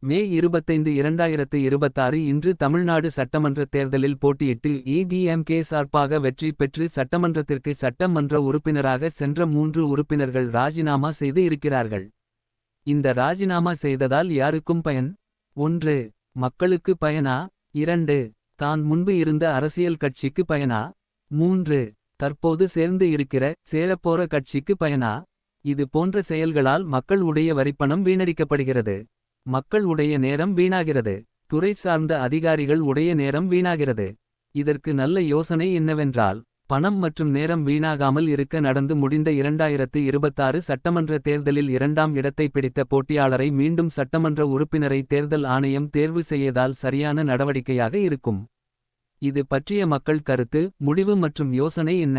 மே 25 2026 இன்று தமிழ்நாடு சட்டமன்ற தேர்தலில் போட்டியிட்டு ஏடிஎம்கே சார்பாக வெற்றி பெற்று சட்டமன்றத்திற்கு சட்டமன்ற உறுப்பினராக சென்ற 3 உறுப்பினர்கள் ராஜினாமா செய்து இருக்கிறார்கள். இந்த ராஜினாமா செய்ததால் யாருக்கும் பயன்? 1. மக்களுக்கு பயனா? 2. தான் முன்பு இருந்த அரசியல் கட்சிக்கு பயனா? 3. தற்போது சேர்ந்து இருக்கிற சேரப்போற கட்சிக்கு பயனா? இது போன்ற செயல்களால் மக்கள் உடைய வரிப்பணம் வீணடிக்கப்படுகிறது. மக்கள் உடைய நேரம் வீணாகிறது. துறை சார்ந்த அதிகாரிகள் உடைய நேரம் வீணாகிறது. இதற்கு நல்ல யோசனை என்னவென்றால், பணம் மற்றும் நேரம் வீணாகாமல் இருக்க நடந்து முடிந்த 2026 சட்டமன்ற தேர்தலில் 2ஆம் இடத்தை பிடித்த போட்டியாளரை மீண்டும் சட்டமன்ற உறுப்பினரை தேர்தல் ஆணையம் தேர்வு செய்யதால் சரியான நடவடிக்கையாக இருக்கும். இது பற்றிய மக்கள் கருத்து, முடிவு மற்றும் யோசனை என்ன?